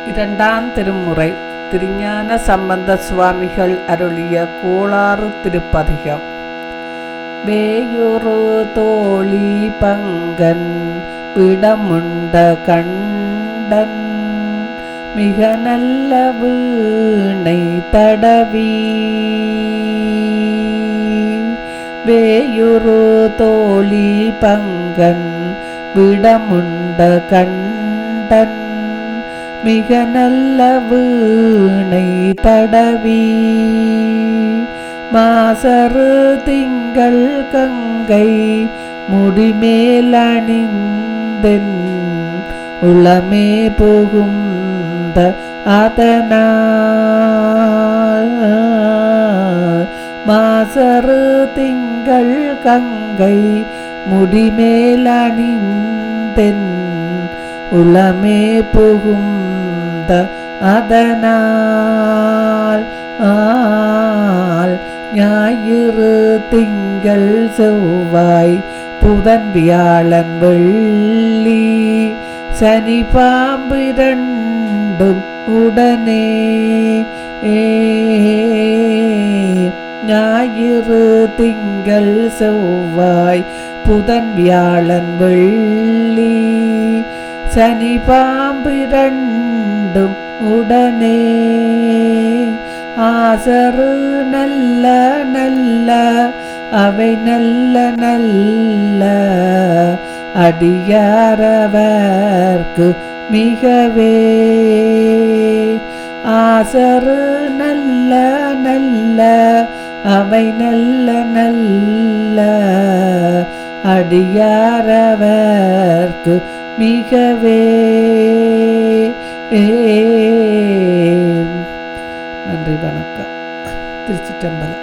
இரண்டாம் திருமுறை திருஞான சம்பந்த சுவாமிகள் அருளிய கோளாறு திருப்பதிகம். வேயுறு தோழி பங்கன் விடமுண்ட கண்டன் மிக நல்ல வீணை தடவி. வேயுறு தோழி பங்கன் விடமுண்ட கண்டன் மிக நல்ல வீணை தடவி. மாசரு திங்கள் கங்கை முடிமேல் அணிந்தென் உளமே புகுந்த அதனால். மாசரு திங்கள் கங்கை முடிமேல் அணிந்தென் உளமே புகுந்த அதனால். ஞாயிறு திங்கள் செவ்வாய் புதன் வியாழன் வெள்ளி சனி பாம்பு இரண்டும் உடனே. ஞாயிறு திங்கள் செவ்வாய் புதன் வியாழன் வெள்ளி சனி பாம்பு இரண்டும் உடனே. ஆசரு நல்ல நல்ல அவை நல்ல நல்ல அடியாரவர்க்கு மிகவே. ஆசரு நல்ல நல்ல அவை நல்ல நல்ல அடியாரவர்க்கு மிகவே. நன்றி, வணக்கம். திருச்சிற்றம்பலம்.